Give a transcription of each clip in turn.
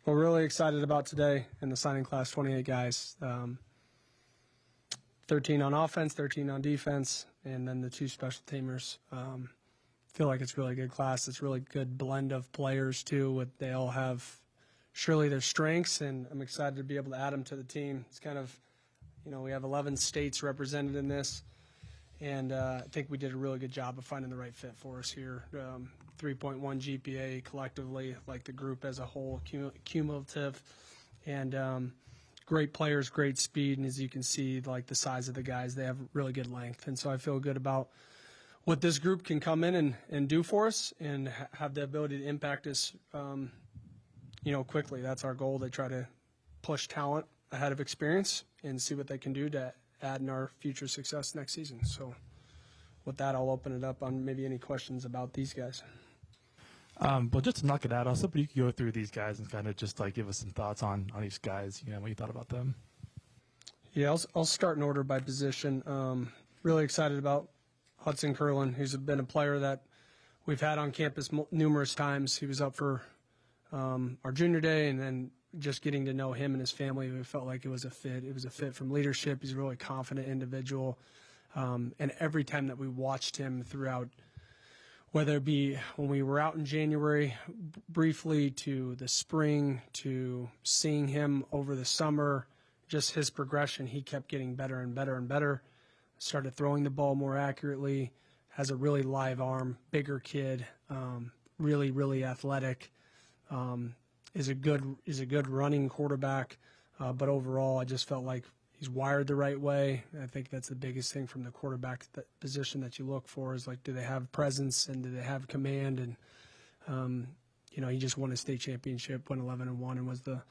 Well, really excited about today and the signing class, 28 guys. 13 on offense, 13 on defense, and then the 2 special teamers. Feel like it's a really good class. It's a really good blend of players, too. They all have surely their strengths, and I'm excited to be able to add them to the team. It's kind of, we have 11 states represented in this, and I think we did a really good job of finding the right fit for us here. 3.1 GPA collectively, like the group as a whole, cumulative, and great players, great speed, and as you can see, like the size of the guys, they have really good length, and so I feel good about what this group can come in and do for us and have the ability to impact us, quickly. That's our goal, to try to push talent ahead of experience and see what they can do to add in our future success next season. So with that, I'll open it up on maybe any questions about these guys. But just to knock it out, I was hoping you could go through these guys and kind of just give us some thoughts on each guys, what you thought about them. Yeah, I'll start in order by position. Really excited about Hudson Curlin, who's been a player that we've had on campus numerous times. He was up for our junior day, and then just getting to know him and his family, we felt like it was a fit. It was a fit from leadership. He's a really confident individual. And every time that we watched him throughout, whether it be when we were out in January briefly to the spring to seeing him over the summer, just his progression, he kept getting better and better and better. Started throwing the ball more accurately, has a really live arm, bigger kid, really, really athletic, is a good running quarterback. But overall, I just felt like he's wired the right way. I think that's the biggest thing from the quarterback position that you look for is do they have presence and do they have command? And, he just won a state championship, went 11-1, and was the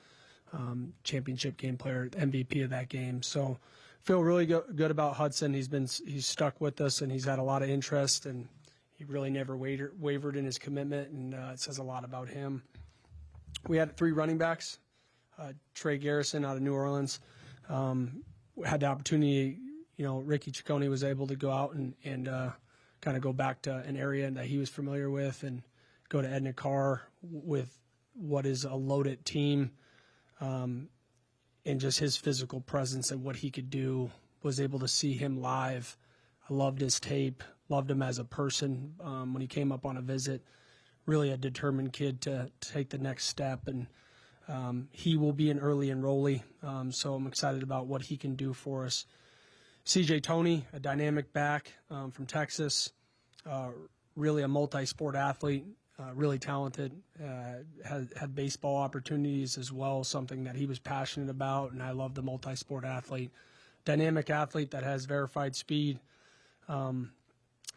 championship game player, MVP of that game. So feel really good about Hudson. He's stuck with us, and he's had a lot of interest, and he really never wavered in his commitment, and it says a lot about him. We had 3 running backs. Trey Garrison out of New Orleans. Had the opportunity, Ricky Ciccone was able to go out and kind of go back to an area that he was familiar with and go to Edna Carr with what is a loaded team, and just his physical presence and what he could do. Was able to see him live. I loved his tape, loved him as a person when he came up on a visit. Really a determined kid to take the next step, and he will be an early enrollee, so I'm excited about what he can do for us. CJ Toney, a dynamic back from Texas, really a multi-sport athlete, really talented, had baseball opportunities as well, something that he was passionate about, and I love the multi-sport athlete. Dynamic athlete that has verified speed,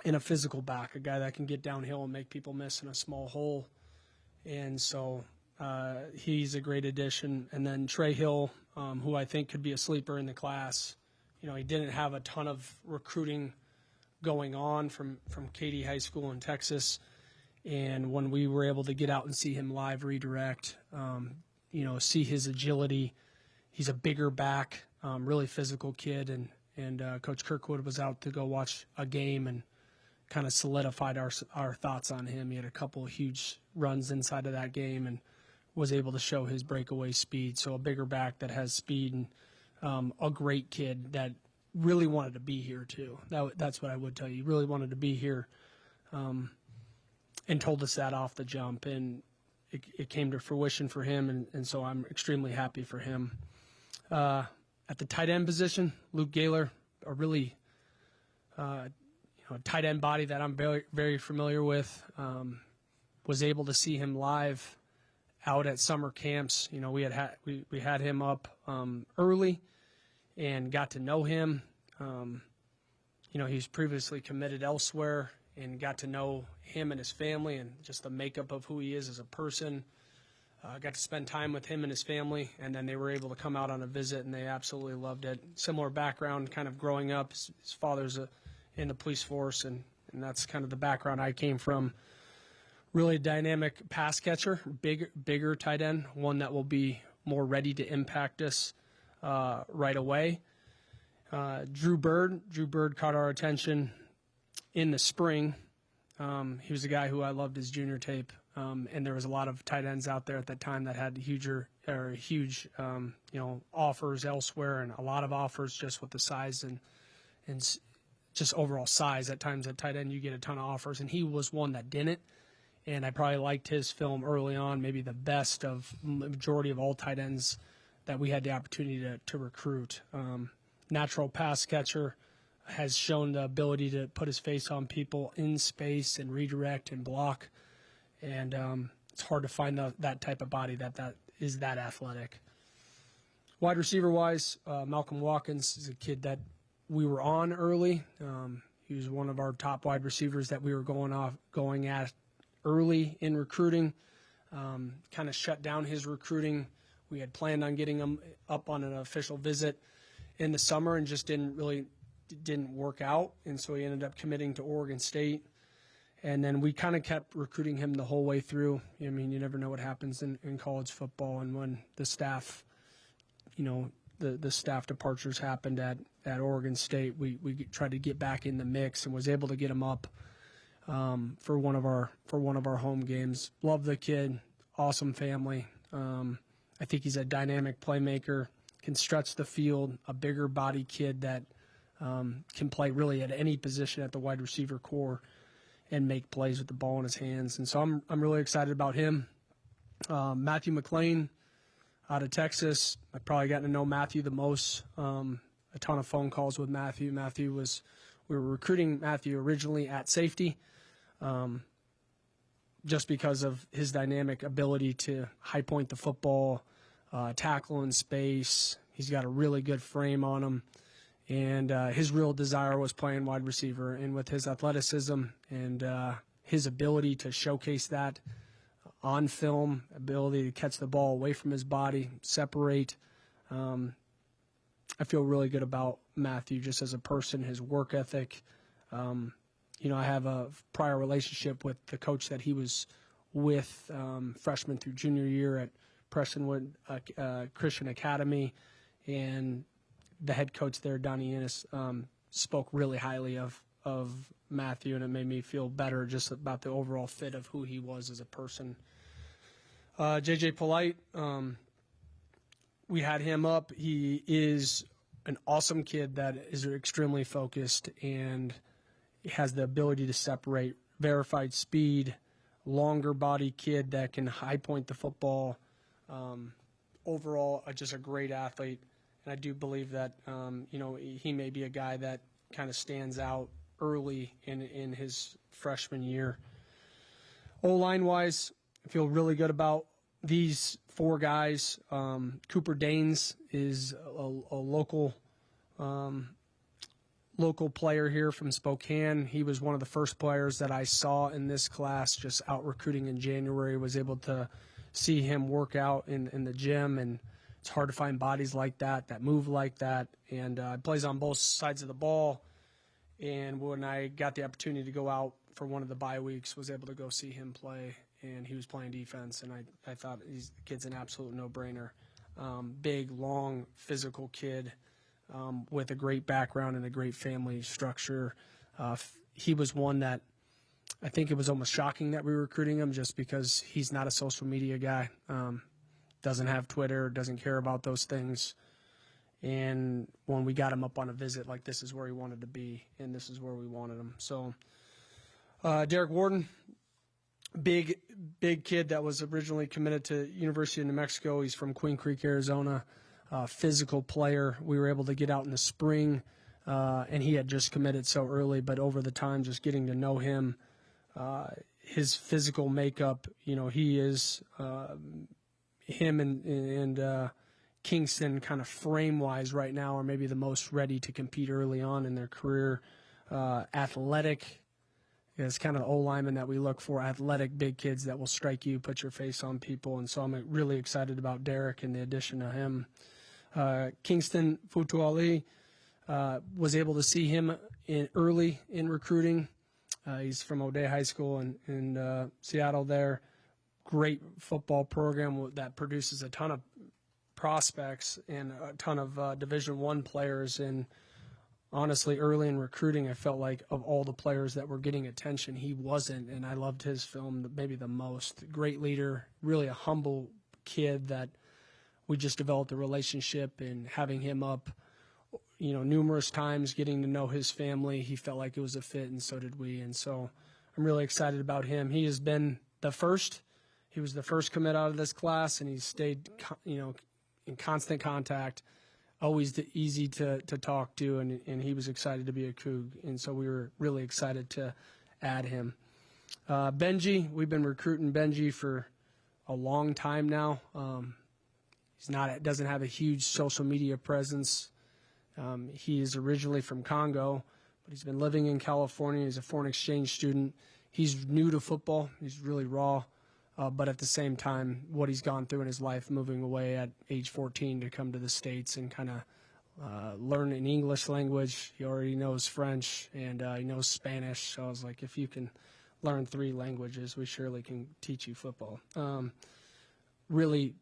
and a physical back, a guy that can get downhill and make people miss in a small hole. And so he's a great addition. And then Trey Hill, who I think could be a sleeper in the class. He didn't have a ton of recruiting going on from Katy High School in Texas. And when we were able to get out and see him live redirect, see his agility, he's a bigger back, really physical kid. And Coach Kirkwood was out to go watch a game and kind of solidified our thoughts on him. He had a couple of huge runs inside of that game and was able to show his breakaway speed. So a bigger back that has speed, and a great kid that really wanted to be here too. That's what I would tell you. He really wanted to be here, and told us that off the jump. And it came to fruition for him, and so I'm extremely happy for him. At the tight end position, Luke Gaylor, a really a tight end body that I'm very, very familiar with. Was able to see him live out at summer camps. We had him up early and got to know him. He's previously committed elsewhere, and got to know him and his family and just the makeup of who he is as a person. Got to spend time with him and his family, and then they were able to come out on a visit, and they absolutely loved it. Similar background, kind of growing up. His father's in the police force, and that's kind of the background I came from. Really dynamic pass catcher, bigger tight end, one that will be more ready to impact us right away. Drew Bird caught our attention in the spring. He was a guy who I loved his junior tape. And there was a lot of tight ends out there at that time that had huge, offers elsewhere, and a lot of offers just with the size and just overall size. At times at tight end, you get a ton of offers, and he was one that didn't. And I probably liked his film early on, maybe the best of majority of all tight ends that we had the opportunity to recruit. Natural pass catcher, has shown the ability to put his face on people in space and redirect and block. And it's hard to find that type of body that is that athletic. Wide receiver-wise, Malcolm Watkins is a kid that we were on early. He was one of our top wide receivers that we were going at early in recruiting. Kind of shut down his recruiting. We had planned on getting him up on an official visit in the summer and just didn't work out. And so he ended up committing to Oregon State. And then we kind of kept recruiting him the whole way through. I mean, you never know what happens in college football. And when the staff, the staff departures happened at Oregon State, we tried to get back in the mix and was able to get him up for one of our home games. Love the kid, awesome family. I think he's a dynamic playmaker, can stretch the field, a bigger body kid that can play really at any position at the wide receiver core and make plays with the ball in his hands. And so I'm really excited about him. Matthew McLean out of Texas. I've probably gotten to know Matthew the most. A ton of phone calls with Matthew. We were recruiting Matthew originally at safety, just because of his dynamic ability to high point the football, tackle in space. He's got a really good frame on him. And his real desire was playing wide receiver. And with his athleticism and his ability to showcase that on film, ability to catch the ball away from his body, separate, I feel really good about Matthew just as a person, his work ethic. I have a prior relationship with the coach that he was with freshman through junior year at Prestonwood Christian Academy. And the head coach there, Donnie Ennis, spoke really highly of Matthew, and it made me feel better just about the overall fit of who he was as a person. JJ Polite, we had him up. He is an awesome kid that is extremely focused and has the ability to separate, verified speed, longer body kid that can high point the football. Overall, just a great athlete. And I do believe that, he may be a guy that kind of stands out early in his freshman year. O-line-wise, I feel really good about these four guys. Cooper Daines is a local player here from Spokane. He was one of the first players that I saw in this class just out recruiting in January, was able to see him work out in the gym, and it's hard to find bodies like that move like that, and plays on both sides of the ball. And when I got the opportunity to go out for one of the bye weeks, was able to go see him play, and he was playing defense, and I thought the kid's an absolute no-brainer. Big, long, physical kid with a great background and a great family structure. He was one that I think it was almost shocking that we were recruiting him just because he's not a social media guy. Doesn't have Twitter, doesn't care about those things. And when we got him up on a visit, like, this is where he wanted to be, and this is where we wanted him. So Derek Warden, big kid that was originally committed to University of New Mexico. He's from Queen Creek, Arizona. Physical player. We were able to get out in the spring, and he had just committed so early, but over the time, just getting to know him, his physical makeup, he is him and Kingston kind of frame-wise right now are maybe the most ready to compete early on in their career. Athletic is kind of the O-lineman that we look for, athletic big kids that will strike you, put your face on people, and so I'm really excited about Derek and the addition of him. Kingston Futuali, was able to see him early in recruiting. He's from O'Day High School in Seattle there. Great football program that produces a ton of prospects and a ton of Division I players, and honestly, early in recruiting, I felt like of all the players that were getting attention, he wasn't, and I loved his film maybe the most. Great leader, really a humble kid that we just developed a relationship, and having him up, numerous times, getting to know his family, he felt like it was a fit, and so did we. And so I'm really excited about him. He has been the first. He was the first commit out of this class, and he's stayed, in constant contact, always easy to talk to, and he was excited to be a Coug, and so we were really excited to add him. Benji, we've been recruiting Benji for a long time now. Doesn't have a huge social media presence. He is originally from Congo, but he's been living in California. He's a foreign exchange student. He's new to football. He's really raw. But at the same time, what he's gone through in his life, moving away at age 14 to come to the States and kind of learn an English language. He already knows French, and he knows Spanish. So I was like, if you can learn 3 languages, we surely can teach you football. Really,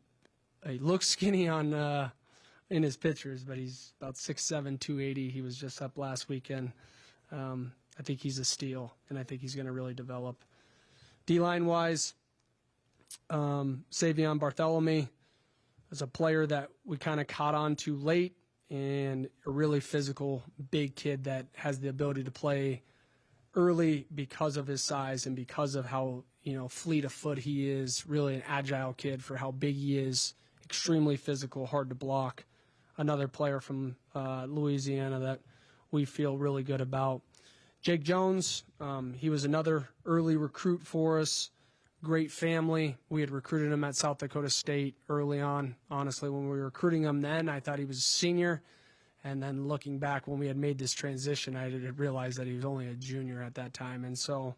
he looks skinny in his pictures, but he's about 6'7", 280. He was just up last weekend. I think he's a steal, and I think he's going to really develop. D-line-wise, Savion Bartholomew is a player that we kind of caught on to late, and a really physical, big kid that has the ability to play early because of his size and because of how fleet of foot he is. Really an agile kid for how big he is. Extremely physical, hard to block. Another player from Louisiana that we feel really good about. Jake Jones, he was another early recruit for us. Great family. We had recruited him at South Dakota State early on. Honestly, when we were recruiting him then, I thought he was a senior. And then looking back when we had made this transition, I had realized that he was only a junior at that time. And so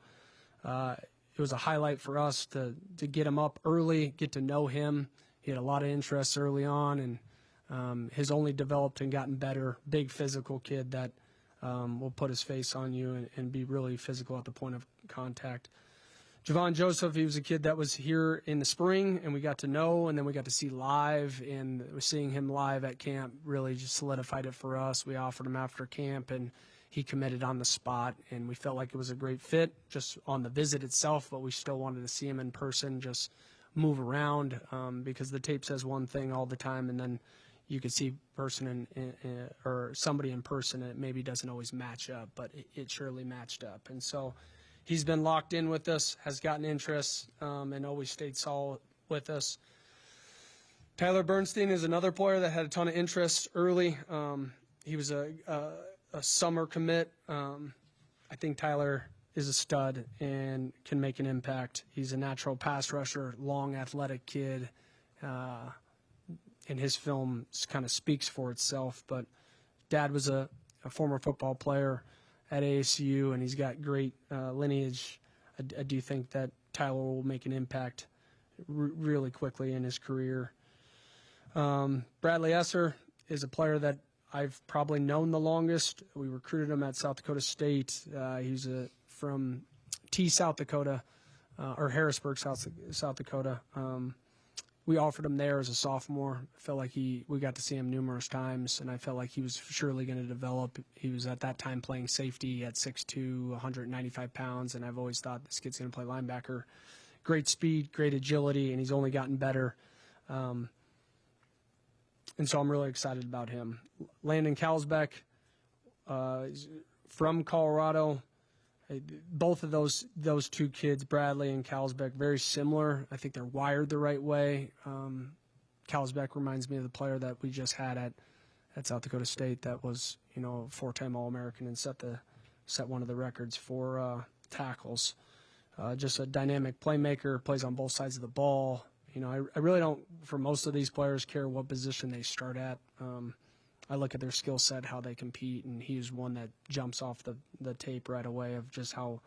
it was a highlight for us to get him up early, get to know him. He had a lot of interests early on, and has only developed and gotten better. Big physical kid that will put his face on you and be really physical at the point of contact. Javon Joseph, he was a kid that was here in the spring, and we got to know, and then we got to see live, and seeing him live at camp really just solidified it for us. We offered him after camp, and he committed on the spot, and we felt like it was a great fit just on the visit itself, but we still wanted to see him in person, just move around, because the tape says one thing all the time, and then you could see person or somebody in person, and it maybe doesn't always match up, but it surely matched up. And so he's been locked in with us, has gotten interest, and always stayed solid with us. Tyler Bernstein is another player that had a ton of interest early. He was a summer commit. I think Tyler is a stud and can make an impact. He's a natural pass rusher, long, athletic kid, and his film kind of speaks for itself. But Dad was a former football player at ASU, and he's got great lineage. I do think that Tyler will make an impact really quickly in his career. Bradley Esser is a player that I've probably known the longest. We recruited him at South Dakota State. He's from South Dakota, or Harrisburg, South Dakota. We offered him there as a sophomore. I felt like we got to see him numerous times, and I felt like he was surely going to develop. He was at that time playing safety at 6'2", 195 pounds, and I've always thought this kid's going to play linebacker. Great speed, great agility, and he's only gotten better. And so I'm really excited about him. Landon Kalsbeck, from Colorado. Both of those two kids, Bradley and Kalsbeck, very similar. I think they're wired the right way. Kalsbeck reminds me of the player that we just had at South Dakota State that was, a 4-time All-American and set one of the records for tackles. Just a dynamic playmaker, plays on both sides of the ball. I really don't, for most of these players, care what position they start at. I look at their skill set, how they compete, and he's one that jumps off the tape right away of just how,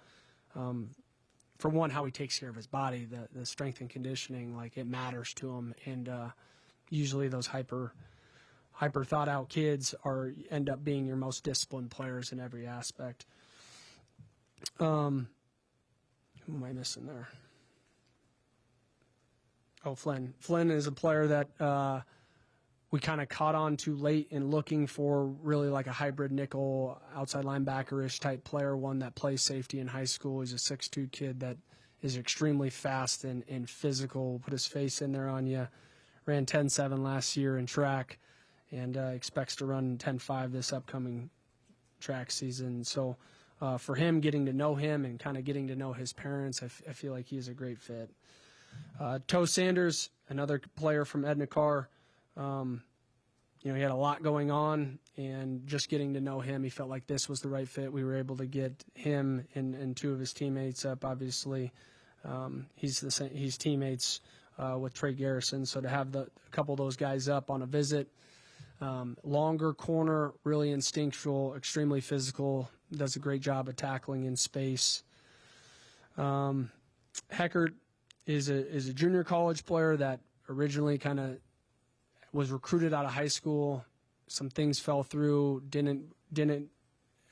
for one, how he takes care of his body, the strength and conditioning, like it matters to him. And usually those hyper thought out kids end up being your most disciplined players in every aspect. Who am I missing there? Oh, Flynn. Flynn is a player that we kind of caught on too late in looking for really like a hybrid nickel outside linebacker-ish type player, one that plays safety in high school. He's a 6'2" kid that is extremely fast and physical, put his face in there on you. Ran 10.7 last year in track and expects to run 10.5 this upcoming track season. So for him, getting to know him and kind of getting to know his parents, I feel like he's a great fit. Toe Sanders, another player from Edna Carr. He had a lot going on, and just getting to know him, he felt like this was the right fit. We were able to get him and two of his teammates up. Obviously, he's teammates with Trey Garrison, so to have a couple of those guys up on a visit. Longer corner, really instinctual, extremely physical, does a great job of tackling in space. Heckert is a junior college player that originally kind of was recruited out of high school. Some things fell through, didn't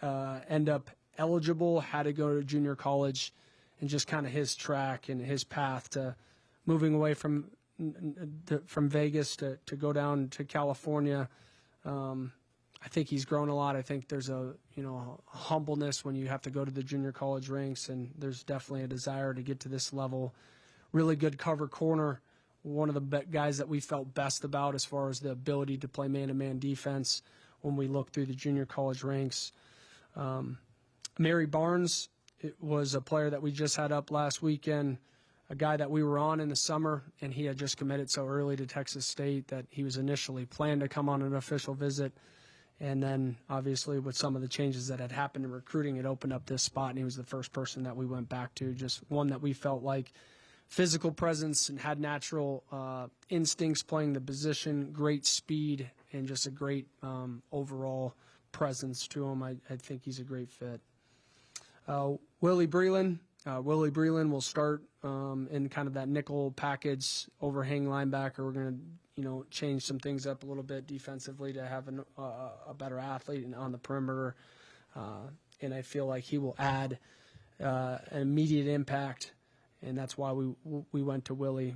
end up eligible, had to go to junior college, and just kind of his track and his path to moving away from Vegas to go down to California. I think he's grown a lot. I think there's a humbleness when you have to go to the junior college ranks, and there's definitely a desire to get to this level. Really good cover corner. One of the guys that we felt best about as far as the ability to play man-to-man defense when we look through the junior college ranks. Mary Barnes was a player that we just had up last weekend, a guy that we were on in the summer, and he had just committed so early to Texas State that he was initially planned to come on an official visit. And then, obviously, with some of the changes that had happened in recruiting, it opened up this spot, and he was the first person that we went back to, just one that we felt like physical presence and had natural instincts playing the position, great speed, and just a great overall presence to him. I think he's a great fit. Willie Breland. Willie Breland will start in kind of that nickel package overhang linebacker. We're going to change some things up a little bit defensively to have a better athlete on the perimeter. And I feel like he will add an immediate impact. And that's why we went to Willie,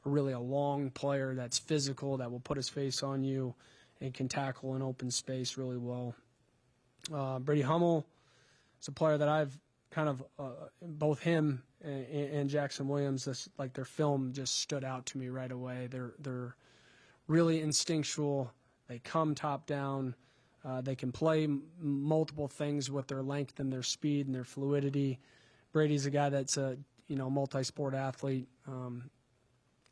really a long player that's physical, that will put his face on you and can tackle in open space really well. Brady Hummel is a player that I've kind of, both him and Jackson Williams, their film just stood out to me right away. They're really instinctual. They come top down. They can play multiple things with their length and their speed and their fluidity. Brady's a guy that's a multi-sport athlete,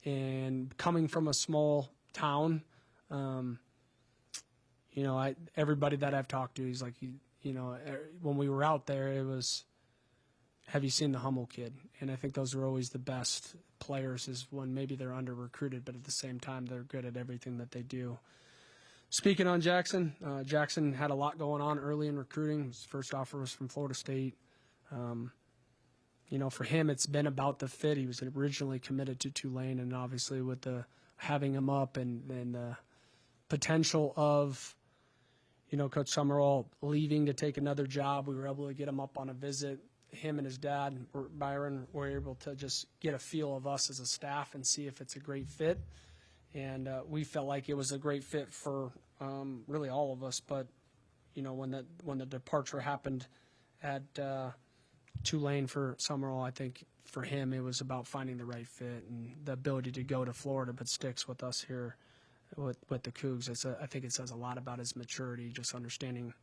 and coming from a small town, everybody that I've talked to, he's like, when we were out there, it was, have you seen the Hummel kid? And I think those are always the best players, is when maybe they're under-recruited, but at the same time, they're good at everything that they do. Speaking on Jackson, Jackson had a lot going on early in recruiting. His first offer was from Florida State. For him, it's been about the fit. He was originally committed to Tulane, and obviously with the having him up and the potential of, Coach Summerall leaving to take another job, we were able to get him up on a visit. Him and his dad, Byron, were able to just get a feel of us as a staff and see if it's a great fit. And we felt like it was a great fit for really all of us. But, when the departure happened at Tulane for Summerall, I think for him it was about finding the right fit and the ability to go to Florida but sticks with us here with the Cougs. I think it says a lot about his maturity, just understanding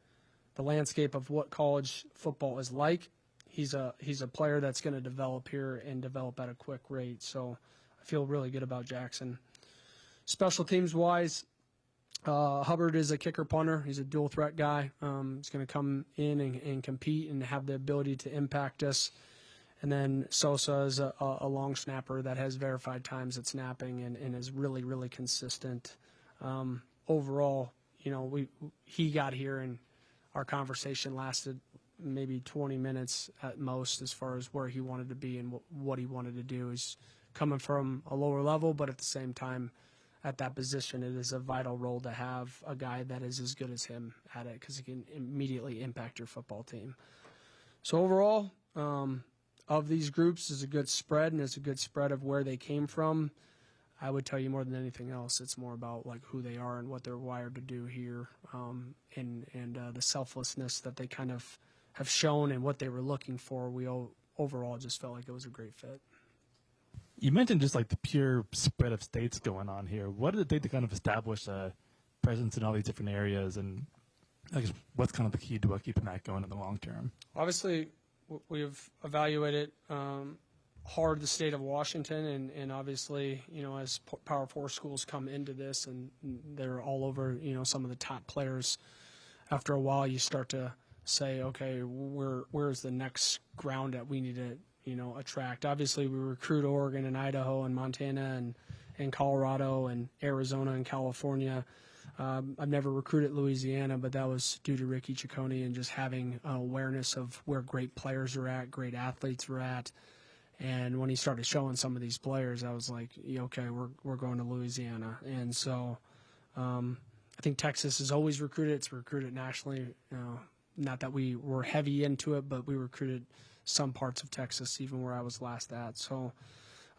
the landscape of what college football is like. He's a player that's going to develop here and develop at a quick rate. So I feel really good about Jackson. Special teams wise, Hubbard is a kicker punter. He's a dual threat guy. He's going to come in and compete and have the ability to impact us. And then Sosa is a long snapper that has verified times at snapping and is really, really consistent. Overall, he got here and our conversation lasted maybe 20 minutes at most as far as where he wanted to be and what he wanted to do. He's coming from a lower level, but at the same time, at that position, it is a vital role to have a guy that is as good as him at it, because he can immediately impact your football team. So overall, of these groups is a good spread, and it's a good spread of where they came from. I would tell you more than anything else, it's more about like who they are and what they're wired to do here, and the selflessness that they kind of have shown and what they were looking for. We overall just felt like it was a great fit. You mentioned just like the pure spread of states going on here. What did it take to kind of establish a presence in all these different areas, and I guess what's kind of the key to keeping that going in the long term? Obviously, we've evaluated hard the state of Washington, and obviously, as Power 4 schools come into this, and they're all over, some of the top players, after a while you start to say, okay, where's the next ground that we need to, attract? Obviously, we recruit Oregon and Idaho and Montana and Colorado and Arizona and California. I've never recruited Louisiana, but that was due to Ricky Ciccone and just having an awareness of where great players are at, great athletes are at. And when he started showing some of these players, I was like, yeah, okay, we're going to Louisiana. And so I think Texas is always recruited. It's recruited nationally. Not that we were heavy into it, but we recruited some parts of Texas, even where I was last at. So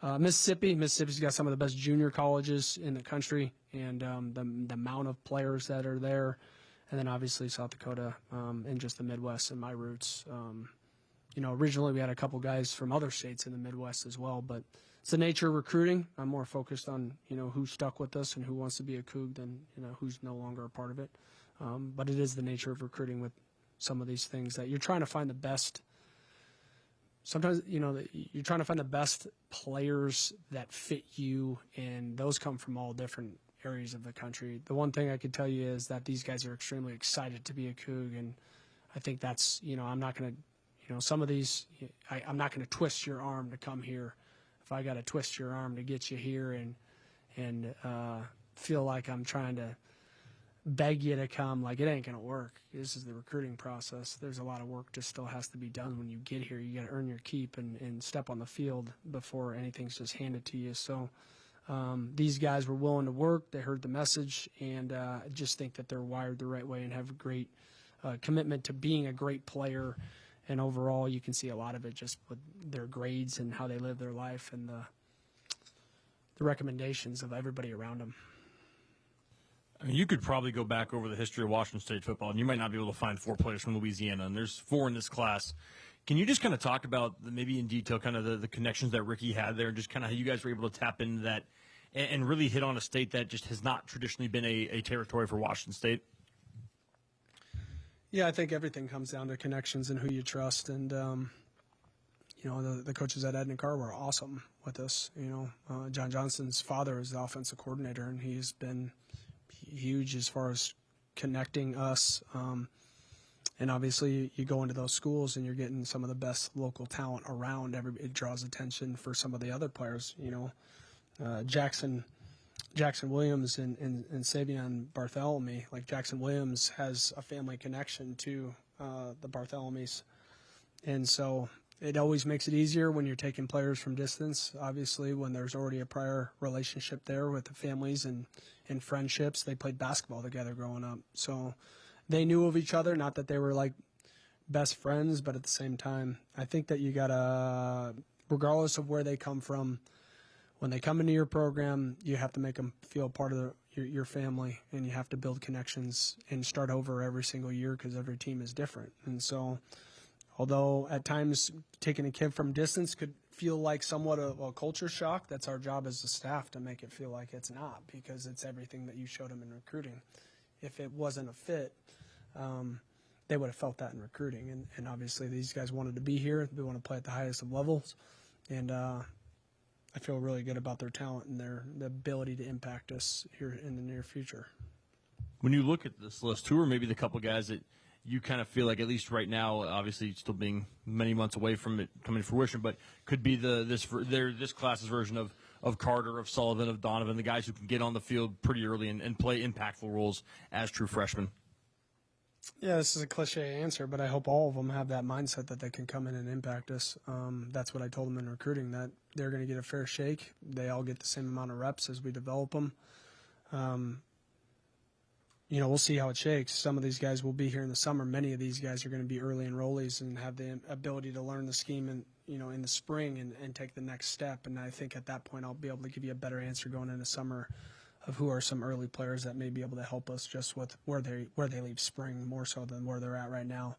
Mississippi's got some of the best junior colleges in the country, and the amount of players that are there. And then obviously South Dakota and just the Midwest and my roots. Originally we had a couple guys from other states in the Midwest as well, but it's the nature of recruiting. I'm more focused on, who stuck with us and who wants to be a Coug than, who's no longer a part of it. But it is the nature of recruiting with some of these things that you're trying to find the best. Sometimes, you're trying to find the best players that fit you, and those come from all different areas of the country. The one thing I could tell you is that these guys are extremely excited to be a Coug, and I think that's, I'm not going to, some of these, I'm not going to twist your arm to come here. If I got to twist your arm to get you here and feel like I'm trying to beg you to come, like, it ain't going to work. This is the recruiting process. There's a lot of work just still has to be done when you get here. You got to earn your keep and step on the field before anything's just handed to you. So these guys were willing to work. They heard the message, and I just think that they're wired the right way and have a great commitment to being a great player. And overall, you can see a lot of it just with their grades and how they live their life and the recommendations of everybody around them. I mean, you could probably go back over the history of Washington State football, and you might not be able to find 4 players from Louisiana, and there's 4 in this class. Can you just kind of talk about, maybe in detail, kind of the connections that Ricky had there, and just kind of how you guys were able to tap into that and really hit on a state that just has not traditionally been a territory for Washington State? Yeah, I think everything comes down to connections and who you trust. And, the coaches at Ed and Carr were awesome with us. John Johnson's father is the offensive coordinator, and he's been huge as far as connecting us. And obviously you go into those schools and you're getting some of the best local talent around. It draws attention for some of the other players, Jackson Williams and Savion Bartholomew. Like, Jackson Williams has a family connection to the Bartholomews. And so it always makes it easier when you're taking players from distance. Obviously, when there's already a prior relationship there with the families and friendships. They played basketball together growing up. So they knew of each other, not that they were like best friends, but at the same time, I think that you got to, regardless of where they come from, when they come into your program, you have to make them feel part of your family, and you have to build connections and start over every single year because every team is different. And so, although at times taking a kid from distance could feel like somewhat of a culture shock, that's our job as a staff to make it feel like it's not, because it's everything that you showed them in recruiting. If it wasn't a fit, they would have felt that in recruiting. And obviously these guys wanted to be here. They want to play at the highest of levels. And I feel really good about their talent and the ability to impact us here in the near future. When you look at this list, who are maybe the couple guys that you kind of feel like, at least right now, obviously still being many months away from it coming to fruition, but could be this class's version of Carter, of Sullivan, of Donovan, the guys who can get on the field pretty early and play impactful roles as true freshmen? Yeah, this is a cliche answer, but I hope all of them have that mindset that they can come in and impact us. That's what I told them in recruiting, that they're going to get a fair shake. They all get the same amount of reps as we develop them. we'll see how it shakes. Some of these guys will be here in the summer. Many of these guys are going to be early enrollees and have the ability to learn the scheme in the spring and take the next step. And I think at that point I'll be able to give you a better answer going into summer of who are some early players that may be able to help us just with where they leave spring more so than where they're at right now.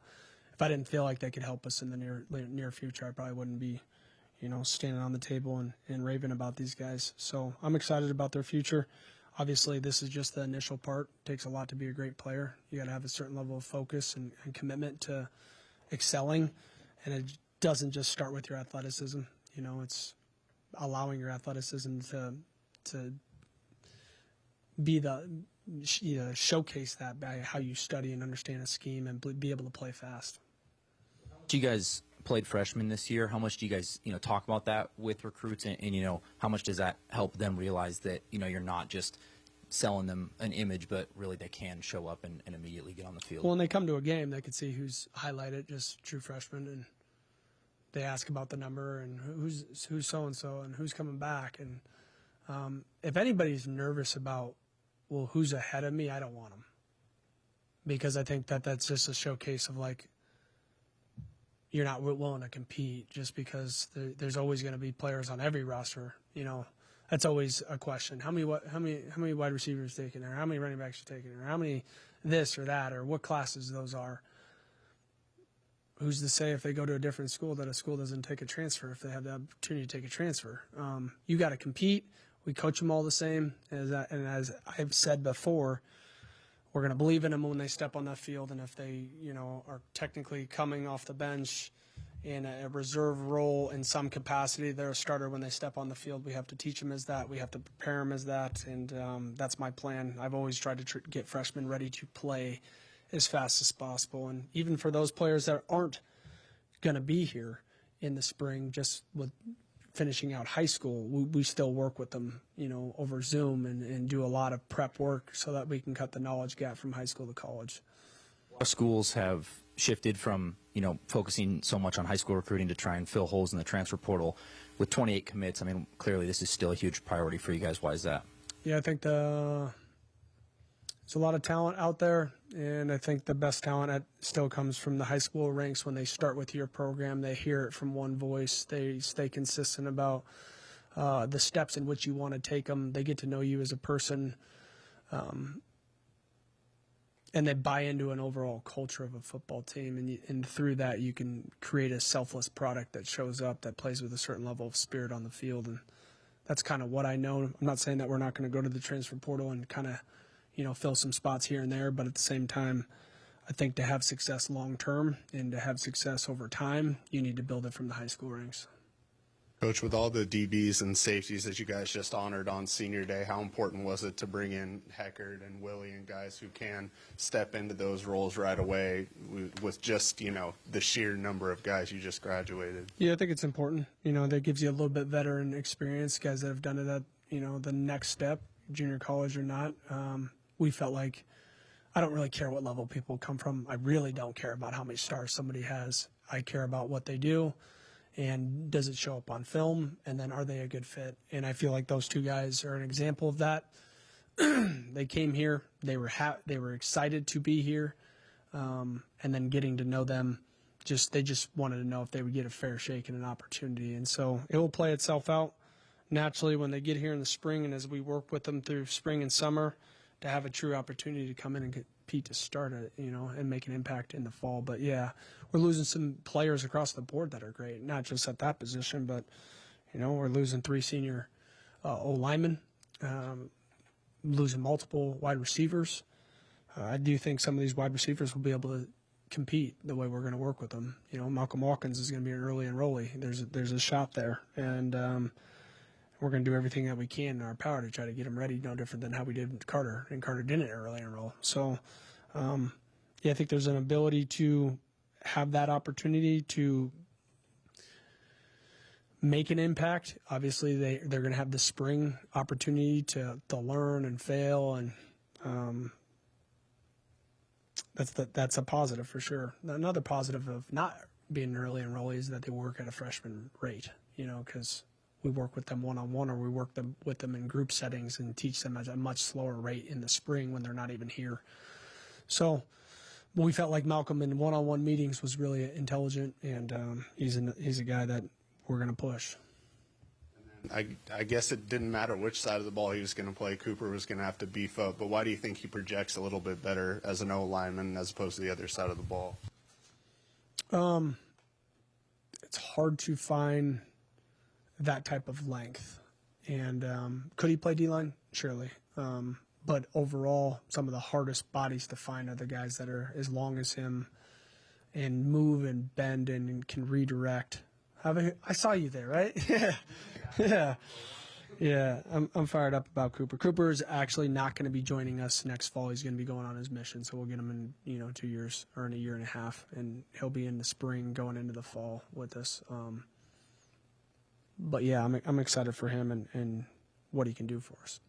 If I didn't feel like they could help us in the near future, I probably wouldn't be, standing on the table and raving about these guys. So I'm excited about their future. Obviously, this is just the initial part. It takes a lot to be a great player. You got to have a certain level of focus and commitment to excelling, and it doesn't just start with your athleticism. It's allowing your athleticism to be showcase that by how you study and understand a scheme and be able to play fast. You guys played freshmen this year. How much do you guys, talk about that with recruits, and how much does that help them realize that, you're not just selling them an image, but really they can show up and immediately get on the field? Well, when they come to a game, they can see who's highlighted, just true freshmen, and they ask about the number and who's so-and-so and who's coming back. And if anybody's nervous about, well, who's ahead of me, I don't want them. Because I think that's just a showcase of, like, you're not willing to compete just because there's always going to be players on every roster. That's always a question. How many wide receivers taken, or how many running backs are taken, or how many this or that, or what classes those are. Who's to say if they go to a different school that a school doesn't take a transfer if they have the opportunity to take a transfer? You got to compete. We coach them all the same. And as I've said before, we're going to believe in them when they step on that field, and if they, are technically coming off the bench in a reserve role in some capacity, they're a starter when they step on the field. We have to teach them as that. We have to prepare them as that, and that's my plan. I've always tried to get freshmen ready to play as fast as possible, and even for those players that aren't going to be here in the spring, just with finishing out high school, we still work with them, over Zoom and do a lot of prep work so that we can cut the knowledge gap from high school to college. A lot of schools have shifted from, focusing so much on high school recruiting to try and fill holes in the transfer portal. With 28 commits, clearly this is still a huge priority for you guys. Why is that? Yeah, I think there's a lot of talent out there, and I think the best talent still comes from the high school ranks. When they start with your program, they hear it from one voice. They stay consistent about the steps in which you want to take them. They get to know you as a person, and they buy into an overall culture of a football team. And through that, you can create a selfless product that shows up, that plays with a certain level of spirit on the field. And that's kind of what I know. I'm not saying that we're not going to go to the transfer portal and kind of, fill some spots here and there. But at the same time, I think to have success long term and to have success over time, you need to build it from the high school ranks. Coach, with all the DBs and safeties that you guys just honored on Senior Day, how important was it to bring in Heckard and Willie and guys who can step into those roles right away with just, the sheer number of guys you just graduated? Yeah, I think it's important. That gives you a little bit veteran experience, guys that have done it at, the next step, junior college or not. We felt like I don't really care what level people come from. I really don't care about how many stars somebody has. I care about what they do. And does it show up on film? And then are they a good fit? And I feel like those two guys are an example of that. They came here. They were excited to be here. And then getting to know them, they just wanted to know if they would get a fair shake and an opportunity. And so it will play itself out naturally when they get here in the spring. And as we work with them through spring and summer, to have a true opportunity to come in and compete to start it, and make an impact in the fall. But yeah, we're losing some players across the board that are great, not just at that position, but, we're losing 3 senior O-linemen, losing multiple wide receivers. I do think some of these wide receivers will be able to compete the way we're going to work with them. Malcolm Watkins is going to be an early enrollee. There's a shot there. And, we're going to do everything that we can in our power to try to get him ready, no different than how we did with Carter, and Carter didn't early enroll. So, I think there's an ability to have that opportunity to make an impact. Obviously, they're going to have the spring opportunity to learn and fail, and that's a positive for sure. Another positive of not being an early enrollee is that they work at a freshman rate, because we work with them one-on-one, or we work with them in group settings and teach them at a much slower rate in the spring when they're not even here. So we felt like Malcolm in one-on-one meetings was really intelligent, and he's a guy that we're going to push. I guess it didn't matter which side of the ball he was going to play. Cooper was going to have to beef up. But why do you think he projects a little bit better as an O-lineman as opposed to the other side of the ball? It's hard to find that type of length. And could he play D-line? Surely. But overall, some of the hardest bodies to find are the guys that are as long as him and move and bend and can redirect. I saw you there, right? Yeah. I'm fired up about Cooper. Cooper is actually not going to be joining us next fall. He's going to be going on his mission, so we'll get him in 2 years or in a year and a half, and he'll be in the spring going into the fall with us. But yeah, I'm excited for him and what he can do for us.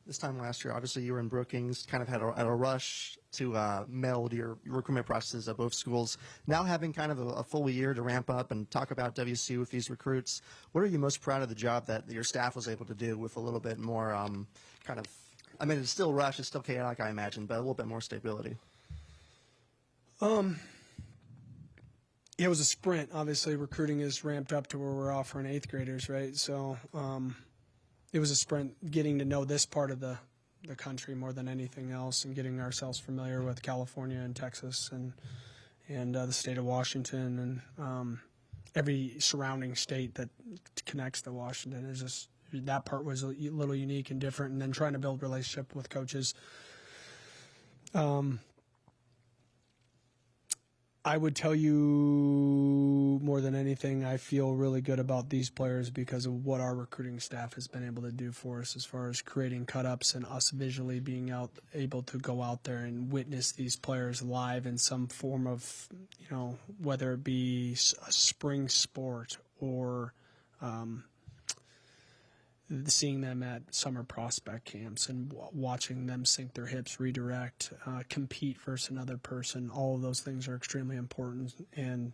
This time last year, obviously you were in Brookings, kind of had a rush to meld your recruitment processes at both schools. Now having kind of a full year to ramp up and talk about WSU with these recruits, what are you most proud of the job that your staff was able to do with a little bit more it's still rush, it's still chaotic, I imagine, but a little bit more stability? It was a sprint. Obviously, recruiting is ramped up to where we're offering 8th graders, right? So it was a sprint getting to know this part of the country more than anything else, and getting ourselves familiar with California and Texas and the state of Washington and every surrounding state that connects to Washington. Is just that part was a little unique and different, and then trying to build relationship with coaches. I would tell you more than anything, I feel really good about these players because of what our recruiting staff has been able to do for us as far as creating cut-ups and us visually being able to go out there and witness these players live in some form of, whether it be a spring sport or seeing them at summer prospect camps and watching them sink their hips, redirect, compete versus another person. All of those things are extremely important. And,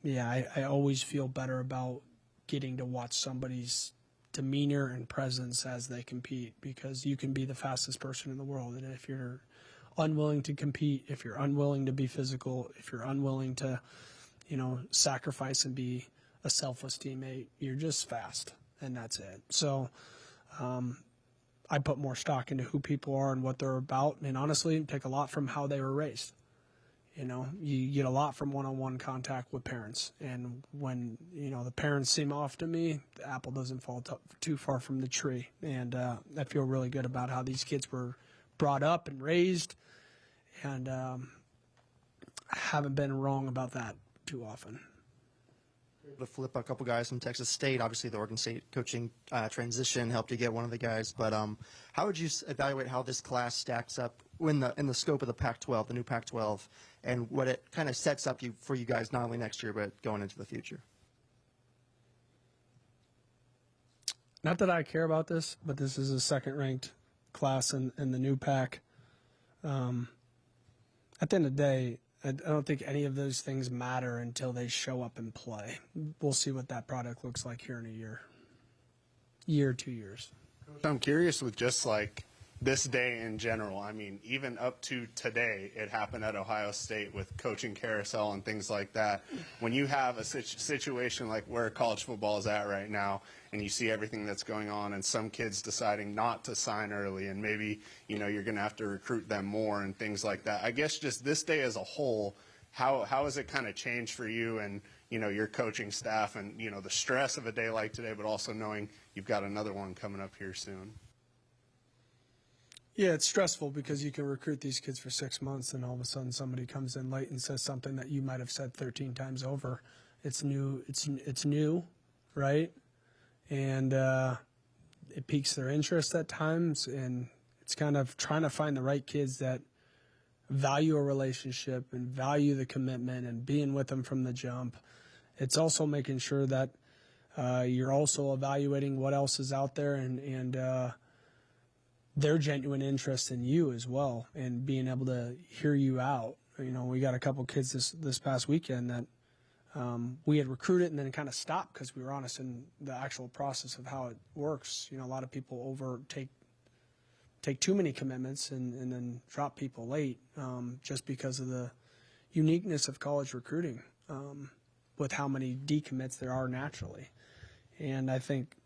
yeah, I always feel better about getting to watch somebody's demeanor and presence as they compete, because you can be the fastest person in the world. And if you're unwilling to compete, if you're unwilling to be physical, if you're unwilling to, sacrifice and be a selfless teammate, you're just fast. And that's it. So I put more stock into who people are and what they're about. And honestly, take a lot from how they were raised. You get a lot from one-on-one contact with parents. And when, the parents seem off to me, the apple doesn't fall too far from the tree. And I feel really good about how these kids were brought up and raised. And I haven't been wrong about that too often. To flip a couple guys from Texas State. Obviously, the Oregon State coaching transition helped you get one of the guys. But how would you evaluate how this class stacks up in the scope of the Pac-12, the new Pac-12, and what it kind of sets up for you guys not only next year but going into the future? Not that I care about this, but this is a second-ranked class in the new Pac. At the end of the day, I don't think any of those things matter until they show up and play. We'll see what that product looks like here in a year, 2 years. I'm curious with just like this day in general. I mean, even up to today, it happened at Ohio State with coaching carousel and things like that. When you have a situation like where college football is at right now, and you see everything that's going on, and some kids deciding not to sign early, and maybe you're going to have to recruit them more and things like that. I guess just this day as a whole, how has it kind of changed for you and your coaching staff and the stress of a day like today, but also knowing you've got another one coming up here soon? Yeah, it's stressful because you can recruit these kids for 6 months, and all of a sudden somebody comes in late and says something that you might have said 13 times over. It's new. It's new, right? And it piques their interest at times, and it's kind of trying to find the right kids that value a relationship and value the commitment and being with them from the jump. It's also making sure that you're also evaluating what else is out there and their genuine interest in you as well, and being able to hear you out. We got a couple kids this past weekend that we had recruited and then kind of stopped because we were honest in the actual process of how it works. You know, a lot of people take too many commitments and then drop people late just because of the uniqueness of college recruiting with how many decommits there are naturally. And I think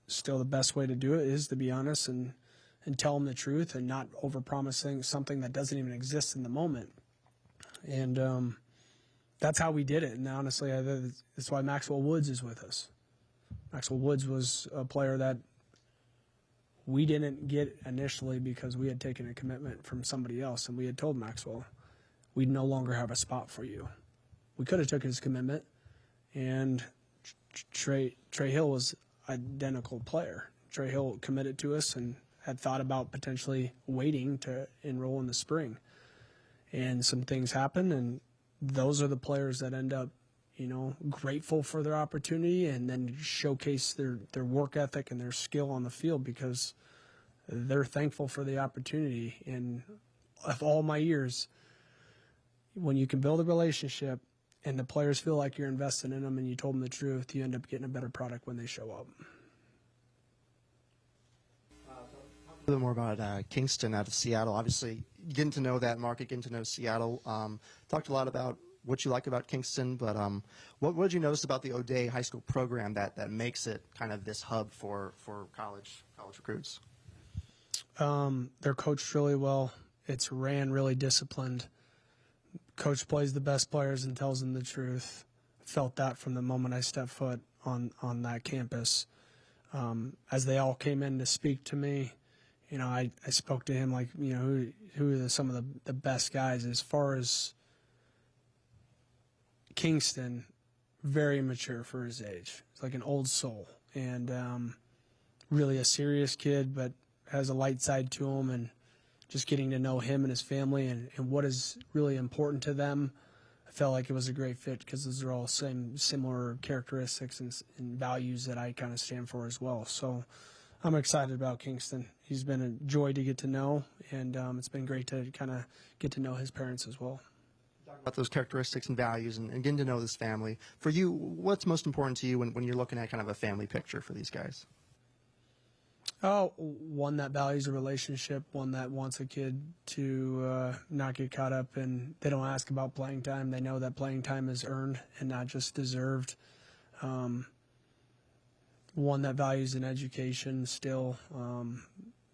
still the best way to do it is to be honest and tell them the truth and not overpromising something that doesn't even exist in the moment. And that's how we did it. And honestly, that's why Maxwell Woods is with us. Maxwell Woods was a player that we didn't get initially because we had taken a commitment from somebody else, and we had told Maxwell, we no longer have a spot for you. We could have took his commitment, and Trey Hill was identical player. Trey Hill committed to us and had thought about potentially waiting to enroll in the spring. And some things happen, and those are the players that end up, you know, grateful for their opportunity and then showcase their work ethic and their skill on the field because they're thankful for the opportunity. And of all my years, when you can build a relationship and the players feel like you're invested in them and you told them the truth, you end up getting a better product when they show up. A little more about Kingston out of Seattle. Obviously, getting to know that market, getting to know Seattle. Talked a lot about what you like about Kingston, but what did you notice about the O'Day High School program that makes it kind of this hub for college recruits? They're coached really well. It's ran really disciplined. Coach plays the best players and tells them the truth. Felt that from the moment I stepped foot on that campus. As they all came in to speak to me, you know, I spoke to him like, you know, who are some of the best guys. As far as Kingston, very mature for his age. He's like an old soul and really a serious kid, but has a light side to him. And just getting to know him and his family and what is really important to them, I felt like it was a great fit because those are all similar characteristics and values that I kind of stand for as well. So I'm excited about Kingston. He's been a joy to get to know, and it's been great to kind of get to know his parents as well. Talk about those characteristics and values and getting to know this family. For you, what's most important to you when you're looking at kind of a family picture for these guys? Oh, one that values a relationship, one that wants a kid to not get caught up and they don't ask about playing time. They know that playing time is earned and not just deserved. One that values an education still,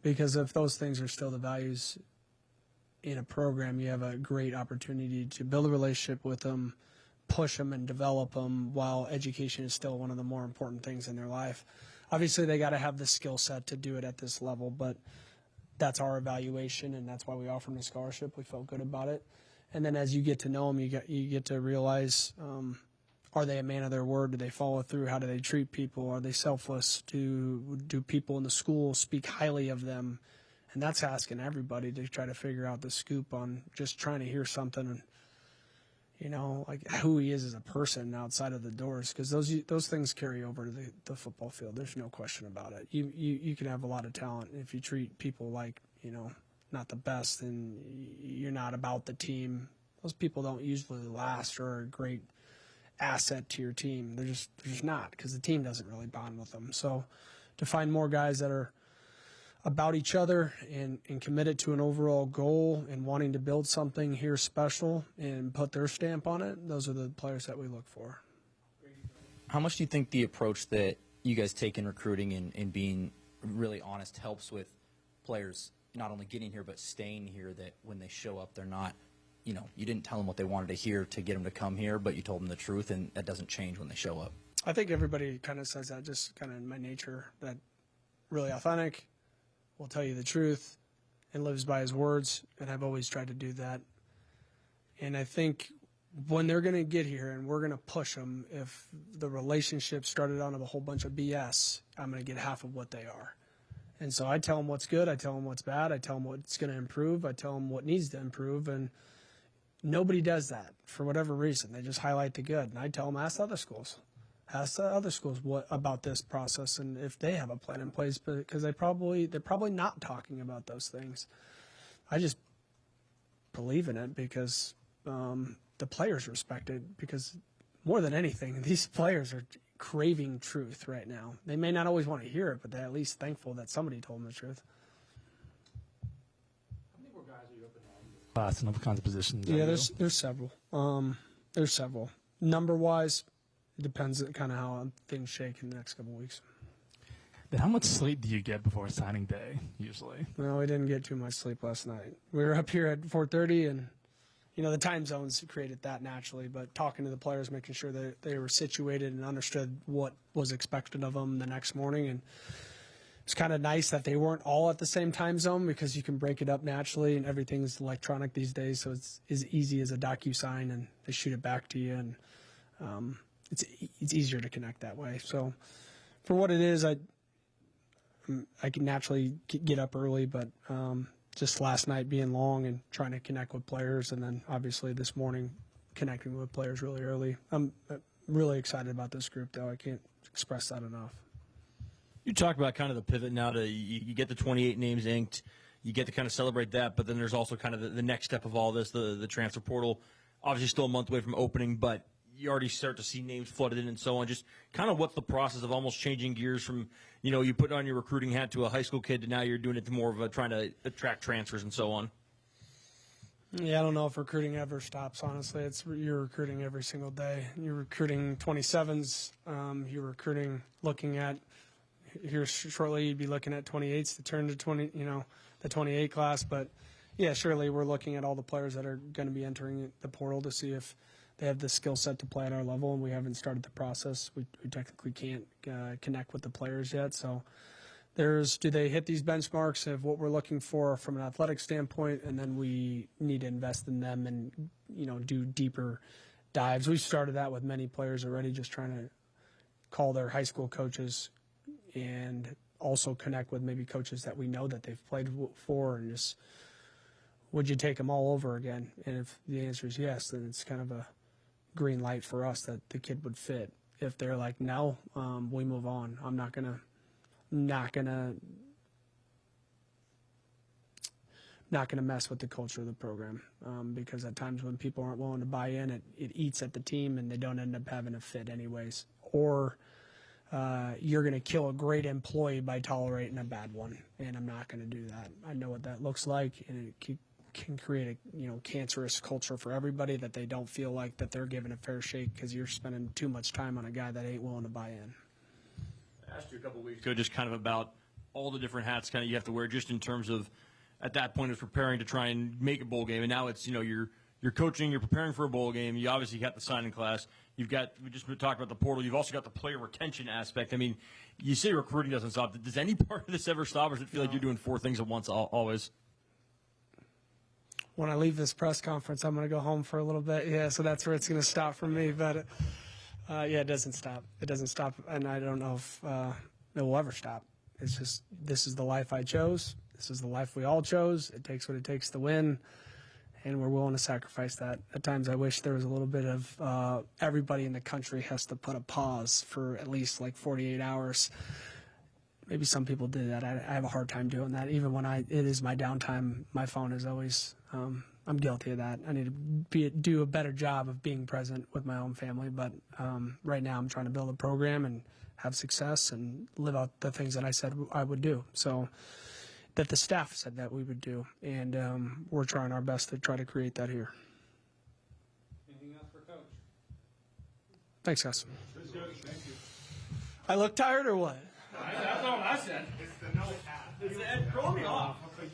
because if those things are still the values in a program, you have a great opportunity to build a relationship with them, push them and develop them while education is still one of the more important things in their life. Obviously, they got to have the skill set to do it at this level, but that's our evaluation, and that's why we offer them a scholarship. We felt good about it. And then as you get to know them, you get to realize, are they a man of their word? Do they follow through? How do they treat people? Are they selfless? Do people in the school speak highly of them? And that's asking everybody to try to figure out the scoop on just trying to hear something and, you know, like who he is as a person outside of the doors, because those things carry over to the football field. There's no question about it. You can have a lot of talent if you treat people like, you know, not the best, and you're not about the team. Those people don't usually last or are a great asset to your team. They're just not, because the team doesn't really bond with them. So to find more guys that are about each other and committed to an overall goal and wanting to build something here special and put their stamp on it, those are the players that we look for. How much do you think the approach that you guys take in recruiting and being really honest helps with players not only getting here but staying here, that when they show up they're not, you know, you didn't tell them what they wanted to hear to get them to come here, but you told them the truth, and that doesn't change when they show up? I think everybody kind of says that, just kind of in my nature, that really authentic, will tell you the truth, and lives by his words, and I've always tried to do that. And I think when they're going to get here and we're going to push them, if the relationship started on a whole bunch of BS, I'm going to get half of what they are. And so I tell them what's good, I tell them what's bad, I tell them what's going to improve, I tell them what needs to improve, and nobody does that for whatever reason. They just highlight the good, and I tell them, ask other schools. Ask the other schools what about this process and if they have a plan in place, because they're probably not talking about those things. I just believe in it because the players respect it, because more than anything, these players are craving truth right now. They may not always want to hear it, but they're at least thankful that somebody told them the truth. Class and other kinds of positions. Yeah, there's several. There's several. Number wise, it depends on kind of how things shake in the next couple of weeks. Then how much sleep do you get before signing day usually? No, we didn't get too much sleep last night. We were up here at 4:30, and the time zones created that naturally. But talking to the players, making sure that they were situated and understood what was expected of them the next morning, and it's kind of nice that they weren't all at the same time zone because you can break it up naturally, and everything's electronic these days, so it's as easy as a DocuSign, and they shoot it back to you, and it's easier to connect that way. So for what it is, I can naturally get up early, but just last night being long and trying to connect with players, and then obviously this morning connecting with players really early. I'm really excited about this group, though. I can't express that enough. You talk about kind of the pivot now to you get the 28 names inked, you get to kind of celebrate that, but then there's also kind of the next step of all this, the transfer portal. Obviously still a month away from opening, but you already start to see names flooded in and so on. Just kind of what's the process of almost changing gears from, you put on your recruiting hat to a high school kid to now you're doing it to more of a trying to attract transfers and so on? Yeah, I don't know if recruiting ever stops, honestly. You're recruiting every single day. You're recruiting 27s. You're recruiting, looking at, here shortly you'd be looking at 28s to turn to 20, the 28 class. But, yeah, surely we're looking at all the players that are going to be entering the portal to see if they have the skill set to play at our level, and we haven't started the process. We technically can't connect with the players yet. So do they hit these benchmarks of what we're looking for from an athletic standpoint, and then we need to invest in them and, do deeper dives. We've started that with many players already, just trying to call their high school coaches and also connect with maybe coaches that we know that they've played for, and just, would you take them all over again? And if the answer is yes, then it's kind of a green light for us that the kid would fit. If they're like, no, we move on. I'm not gonna mess with the culture of the program, because at times when people aren't willing to buy in, it eats at the team, and they don't end up having a fit anyways. Or you're going to kill a great employee by tolerating a bad one, and I'm not going to do that. I know what that looks like, and it can create a cancerous culture for everybody, that they don't feel like that they're given a fair shake because you're spending too much time on a guy that ain't willing to buy in. I asked you a couple weeks ago just kind of about all the different hats kind of you have to wear, just in terms of at that point of preparing to try and make a bowl game, and now it's you're coaching, you're preparing for a bowl game. You obviously got the signing class. We just talked about the portal. You've also got the player retention aspect. I mean, you say recruiting doesn't stop. Does any part of this ever stop, or does it feel like you're doing four things at once always? When I leave this press conference, I'm going to go home for a little bit. Yeah, so that's where it's going to stop for me. But, it doesn't stop. It doesn't stop, and I don't know if it will ever stop. It's just, this is the life I chose. This is the life we all chose. It takes what it takes to win, and we're willing to sacrifice that. At times I wish there was a little bit of everybody in the country has to put a pause for at least like 48 hours. Maybe some people do that. I have a hard time doing that. Even when it is my downtime, my phone is always, I'm guilty of that. I need to do a better job of being present with my own family. But right now I'm trying to build a program and have success and live out the things that I said I would do. So that the staff said that we would do. And we're trying our best to try to create that here. Anything else for Coach? Thanks, guys. Thank you. I look tired or what? That's all I said. It's the no hat. Throw me off.